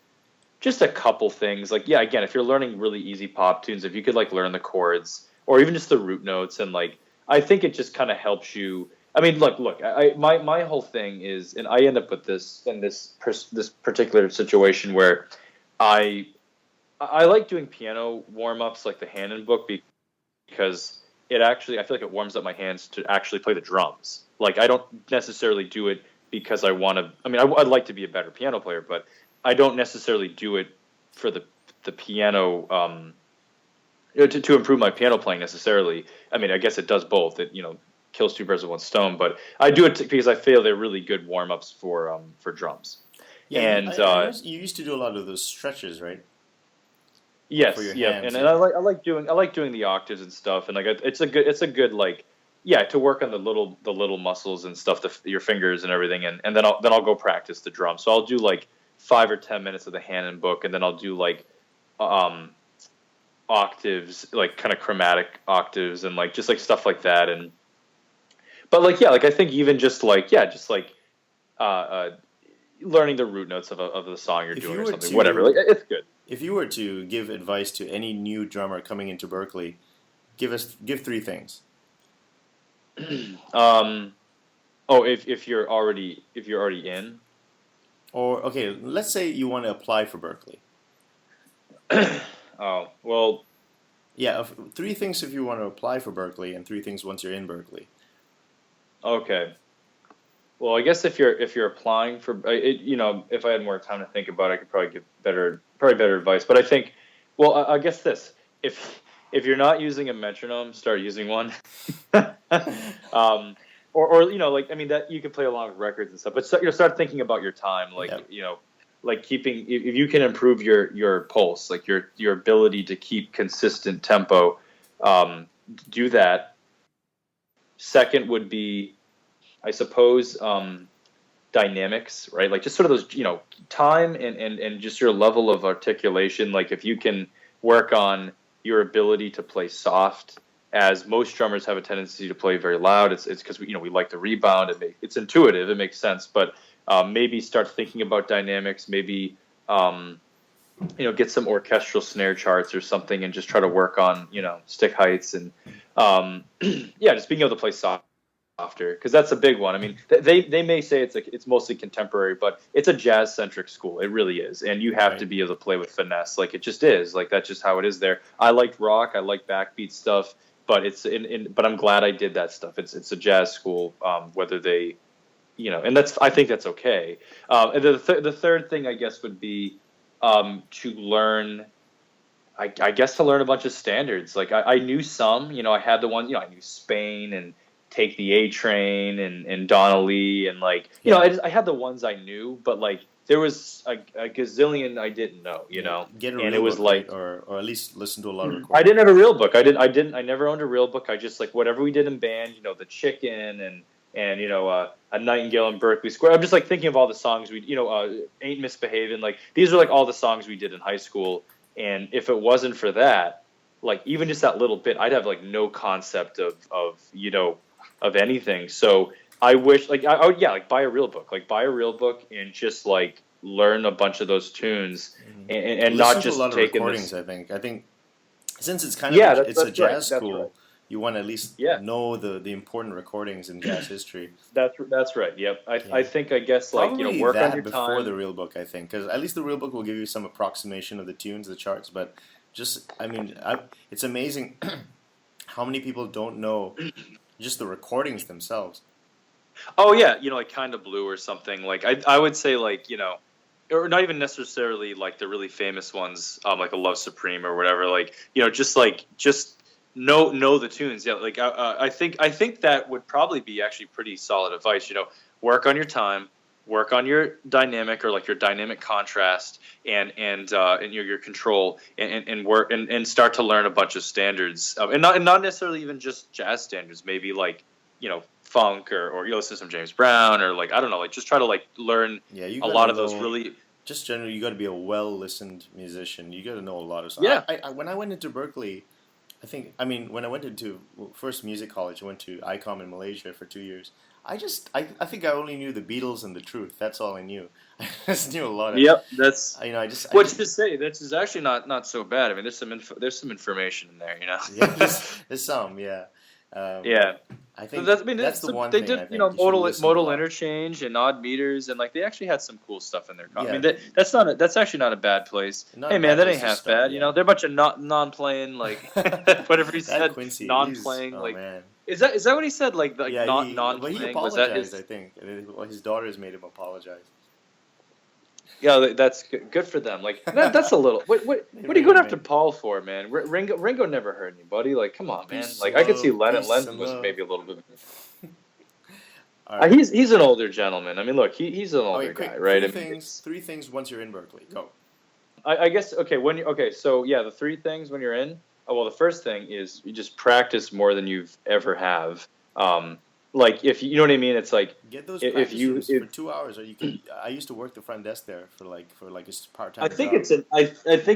just a couple things, like, again, if you're learning really easy pop tunes, if you could like learn the chords or even just the root notes, and like, I think it just kind of helps you. I mean, look. My whole thing is, and I end up with this in this particular situation where I like doing piano warm ups, like the Hagen book, because I feel like it warms up my hands to actually play the drums. Like, I don't necessarily do it because I want to. I mean, I'd like to be a better piano player, but I don't necessarily do it for the piano to improve my piano playing necessarily. I mean, I guess it does both. It kills two birds with one stone, but I do it because I feel they're really good warm-ups for drums. Yeah, and you used to do a lot of those stretches, right? Yes, and I like doing the octaves and stuff, and like it's a good like to work on the little muscles and stuff, your fingers and everything, and then I'll go practice the drum. So I'll do like 5 or 10 minutes of the Hagen book, and then I'll do like octaves, like kind of chromatic octaves, and like just like stuff like that. And but like I think even just like learning the root notes of the song you're doing or something, whatever. Like, it's good. If you were to give advice to any new drummer coming into Berklee, give 3 things. If you're already in, or okay, let's say you want to apply for Berklee. Oh well, yeah. 3 things if you want to apply for Berklee, and 3 things once you're in Berklee. Okay. Well, I guess if you're applying for if I had more time to think about it, I could probably give better advice. But I think, well, I guess this: if you're not using a metronome, start using one. Or like, I mean, that you can play along with records and stuff, but start thinking about your time, like like keeping, if you can improve your pulse, like your ability to keep consistent tempo, do that. Second would be, I suppose, dynamics, right? Like just sort of those, time and just your level of articulation. Like if you can work on your ability to play soft, as most drummers have a tendency to play very loud. It's because we like the rebound. It's intuitive. It makes sense. But maybe start thinking about dynamics. Maybe get some orchestral snare charts or something, and just try to work on stick heights and just being able to play softer, because that's a big one. I mean, they may say it's mostly contemporary, but it's a jazz centric school. It really is, and you have to be able to play with finesse. Like it just is. Like that's just how it is there. I liked rock. I like backbeat stuff. But but I'm glad I did that stuff. It's a jazz school, whether they, and I think that's okay. And the third thing I guess would be to learn, I guess to learn a bunch of standards. Like I knew some, I had the one, I knew Spain and Take the A Train and Donnelly and like, I had the ones I knew, but like there was a gazillion I didn't know, Get a and real it was book, like, or at least listen to a lot of recordings. I didn't have a real book. I never owned a real book. I just like whatever we did in band, the Chicken and a Nightingale in Berkeley Square. I'm just like thinking of all the songs we, Ain't Misbehaving. Like these are like all the songs we did in high school. And if it wasn't for that, like even just that little bit, I'd have like no concept of anything. So I wish, like, I would, yeah, like buy a real book, and just like learn a bunch of those tunes, and not just to a lot of take in recordings. this. I think since it's kind of Yeah, it's a that's right. jazz That's school, right. you want to at least Yeah, know the important recordings in jazz history. that's right. Yep. I think, I guess, like, Probably work on that your before the time. real book. I think because at least the real book will give you some approximation of the tunes, the charts. But just it's amazing how many people don't know just the recordings themselves. Oh yeah, like Kind of Blue or something. Like I would say, like, or not even necessarily like the really famous ones, like a Love Supreme or whatever. Like, just know the tunes. Yeah, like I think that would probably be actually pretty solid advice. Work on your time, work on your dynamic, or like your dynamic contrast, and your control, and work and start to learn a bunch of standards, and not necessarily even just jazz standards. Maybe like funk, or listen to some James Brown, or like, I don't know, like just try to like learn You a lot of those really. Just generally, you got to be a well-listened musician. You got to know a lot of songs. Yeah. When I went into Berklee, when I went into first music college, I went to Ecamm in Malaysia for 2 years. I think I only knew the Beatles and the Truth. That's all I knew. I just knew a lot of. Yep, that's. What's to say? This is actually not so bad. I mean, there's some information in there. Yeah, there's some. Yeah. Yeah. I think that's the one they thing. did, modal interchange and odd meters, and like they actually had some cool stuff in there. Yeah. I mean, that's actually not a bad place. Hey man, that ain't half bad. Yeah. They're a bunch of non-playing, like whatever he said, Quincy, non-playing. like, man. Is that what he said? Like non-playing. But he apologized. Was that his? I think his daughters made him apologize. Yeah, that's good for them. Like that's a little. What are you going after Paul for, man? Ringo never hurt anybody. Like, come on, man. Like, I could see Lennon was maybe a little bit. Right. He's an older gentleman. I mean, look, he's an older guy, right? Three things once you're in Berklee. Go. I guess so yeah, the three things when you're in. Oh, well, the first thing is you just practice more than you've ever have. Like, if you know what I mean, it's like get those practice for 2 hours, or you can. I used to work the front desk there for like a part-time. I think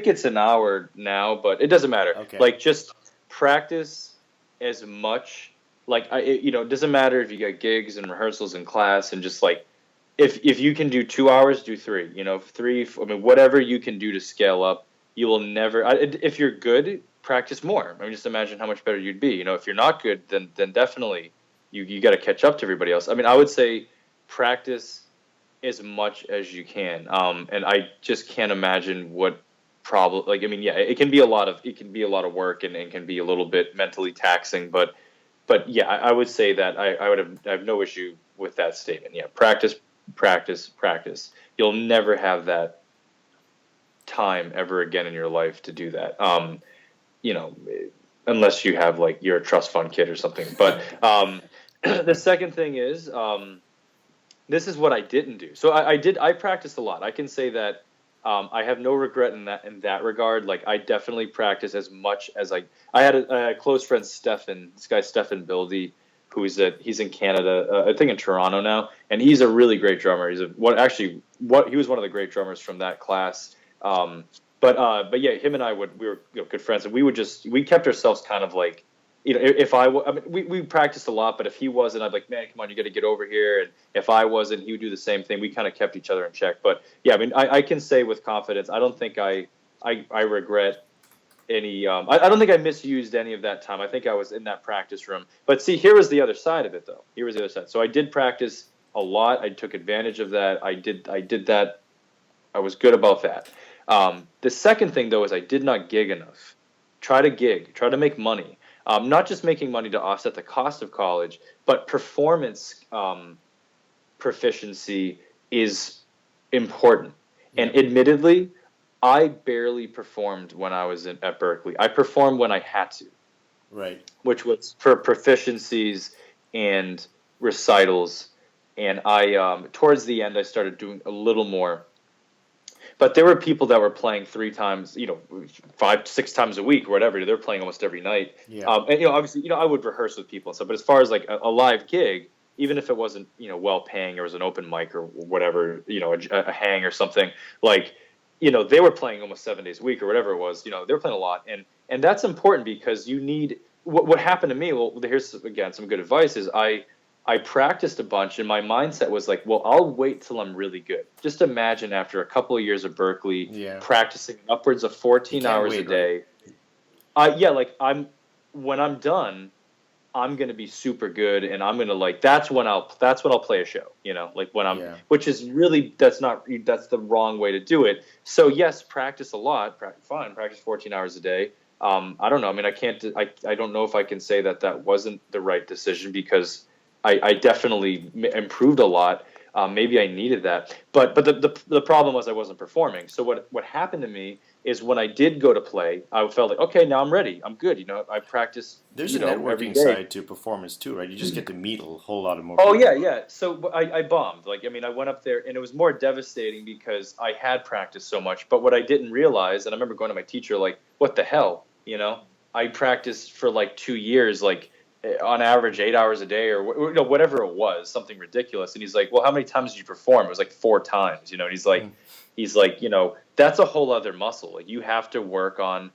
it's an hour now, but it doesn't matter. Okay. Like, just practice as much. Like, it doesn't matter if you got gigs and rehearsals and class, and just like if you can do 2 hours, do 3. 3. I mean, whatever you can do to scale up, you will never. If you're good, practice more. I mean, just imagine how much better you'd be. If you're not good, then definitely. You got to catch up to everybody else. I mean, I would say practice as much as you can. And I just can't imagine what problem. Like, I mean, yeah, it can be a lot of work, and it can be a little bit mentally taxing. But yeah, I would say that I have no issue with that statement. Yeah, practice. You'll never have that time ever again in your life to do that. Unless you have, like, you're a trust fund kid or something. But the second thing is, this is what I didn't do. So I practiced a lot. I can say that I have no regret in that regard. Like, I definitely practice as much as I had a close friend, Stefan, this guy Stefan Bildy, he's in Canada, I think in Toronto now, and he's a really great drummer. He was one of the great drummers from that class. But yeah, him and we were good friends, and we kept ourselves kind of like, we practiced a lot, but if he wasn't, I'd be like, man, come on, you got to get over here. And if I wasn't, he would do the same thing. We kind of kept each other in check. But yeah, I mean, I can say with confidence, I don't think I regret any. I don't think I misused any of that time. I think I was in that practice room. But see, here was the other side of it, though. Here was the other side. So I did practice a lot. I took advantage of that. I did that. I was good about that. The second thing, though, is I did not gig enough. Try to make money. Not just making money to offset the cost of college, but performance proficiency is important. Yeah. And admittedly, I barely performed when I was at Berklee. I performed when I had to. Right. Which was for proficiencies and recitals. And I, towards the end, I started doing a little more. But there were people that were playing 3 times, 5, 6 times a week or whatever. They're playing almost every night. Yeah. And obviously, I would rehearse with people and stuff. But as far as like a live gig, even if it wasn't, well paying, or was an open mic or whatever, a hang or something, like, they were playing almost 7 days a week or whatever it was. They were playing a lot, and that's important because you need. What happened to me? Well, here's again some good advice. Is I practiced a bunch, and my mindset was like, well, I'll wait till I'm really good. Just imagine after a couple of years of Berklee, practicing upwards of 14 hours a day. Right? When I'm done, I'm going to be super good, and I'm going to that's when I'll play a show, which is really, that's the wrong way to do it. So yes, practice a lot, practice 14 hours a day. I don't know. I mean, I don't know if I can say that wasn't the right decision, because I definitely improved a lot. Maybe I needed that, but the problem was I wasn't performing. So what happened to me is, when I did go to play, I felt like, okay, now I'm ready. I'm good. I practice. There's a networking side to performance too, right? You just get to meet a whole lot of more people. Oh, yeah. So I bombed. I went up there, and it was more devastating because I had practiced so much. But what I didn't realize, and I remember going to my teacher, like, what the hell? I practiced for 2 years, on average 8 hours a day, or whatever it was, something ridiculous. And he's like, well, how many times did you perform? It was 4 times, and he's like, that's a whole other muscle. You have to work on,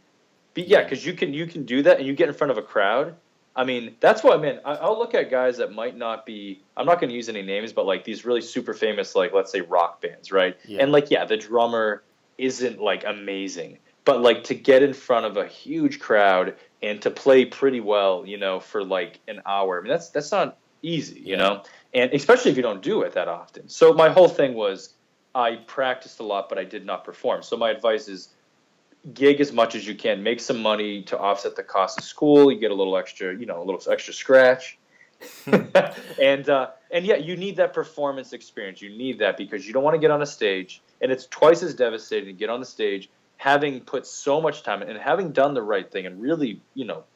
because you can do that, and you get in front of a crowd. I mean, that's what I mean. I'll look at guys that might not be, I'm not going to use any names, but these really super famous, let's say rock bands, right? Yeah. And the drummer isn't amazing, but to get in front of a huge crowd and to play pretty well, for an hour, I mean, that's not easy, you know, and especially if you don't do it that often. So my whole thing was, I practiced a lot, but I did not perform. So my advice is, gig as much as you can, make some money to offset the cost of school. You get a little extra, a little extra scratch. And you need that performance experience. You need that, because you don't want to get on a stage, and it's twice as devastating to get on the stage, having put so much time in and having done the right thing, and really,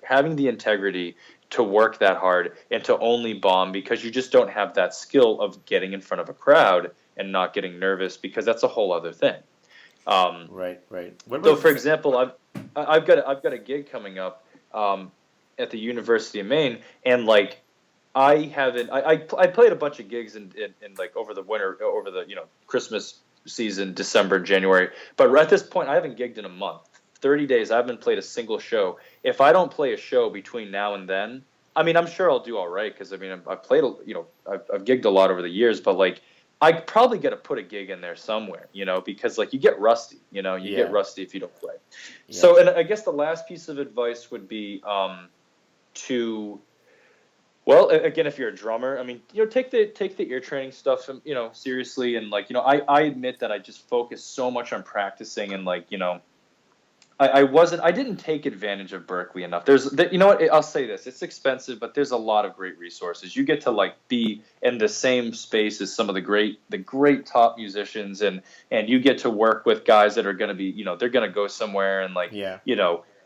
having the integrity to work that hard and to only bomb because you just don't have that skill of getting in front of a crowd and not getting nervous, because that's a whole other thing. Right. So, for example, I've got a gig coming up at the University of Maine, and I played a bunch of gigs in over the winter, over the Christmas season, December, January, but at this point I haven't gigged in a month. 30 days I haven't played a single show. If I don't play a show between now and then, I mean, I'm sure I'll do all right, because I've played, I've gigged a lot over the years, but I probably got to put a gig in there somewhere, because you get rusty, get rusty if you don't play. Yeah. So, and I guess the last piece of advice would be well, again, if you're a drummer, I mean, take the ear training stuff, seriously, and I admit that I just focused so much on practicing, and I didn't take advantage of Berklee enough. I'll say this, it's expensive, but there's a lot of great resources. You get to be in the same space as some of the great top musicians, and you get to work with guys that are going to be, they're going to go somewhere, and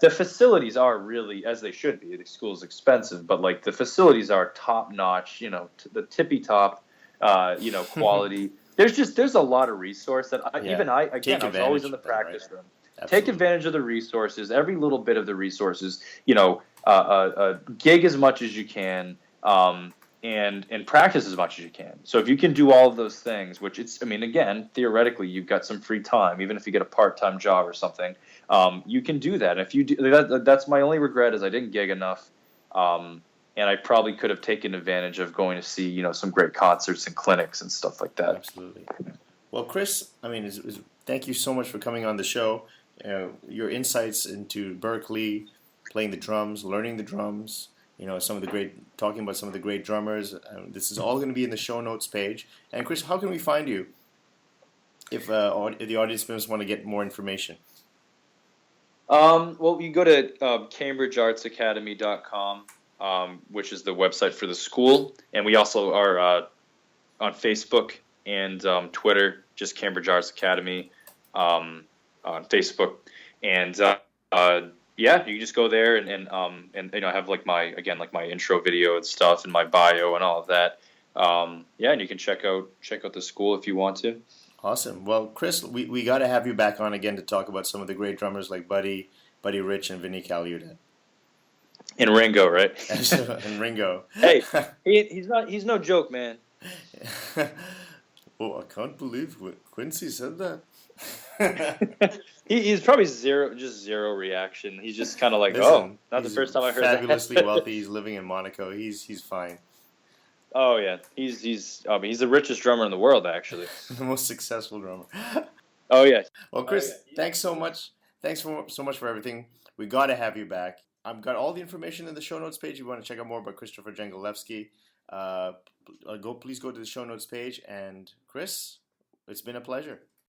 the facilities are really, as they should be. The school is expensive, but the facilities are top notch, the tippy top, quality. There's a lot of resource that I was always in the practice room. Absolutely. Take advantage of the resources, every little bit of the resources, gig as much as you can, and practice as much as you can. So if you can do all of those things, which again, theoretically, you've got some free time, even if you get a part-time job or something, you can do that. And if you do, that's my only regret, is I didn't gig enough. And I probably could have taken advantage of going to see, some great concerts and clinics and stuff like that. Absolutely. Well, Chris, thank you so much for coming on the show. Your insights into Berklee, playing the drums, learning the drums, talking about some of the great drummers. This is all going to be in the show notes page. And Chris, how can we find you if the audience members want to get more information? Well, you go to CambridgeArtsAcademy.com, which is the website for the school, and we also are on Facebook and Twitter, just Cambridge Arts Academy on Facebook, and you can just go there and have my intro video and stuff and my bio and all of that. And you can check out the school if you want to. Awesome. Well, Chris, we got to have you back on again to talk about some of the great drummers like Buddy Rich and Vinnie Colaiuta. And Ringo, right? And Ringo. Hey, he's no joke, man. Oh, I can't believe Quincy said that. He's probably zero reaction. He's just kind of like, not the first time I heard that. Fabulously wealthy. He's living in Monaco. He's fine. Oh yeah, he's the richest drummer in the world, actually. The most successful drummer. Oh yeah. Well, Chris, thanks so much. Thanks so much for everything. We got to have you back. I've got all the information in the show notes page. If you want to check out more about Christopher Dzengelewski, please go to the show notes page. And Chris, it's been a pleasure.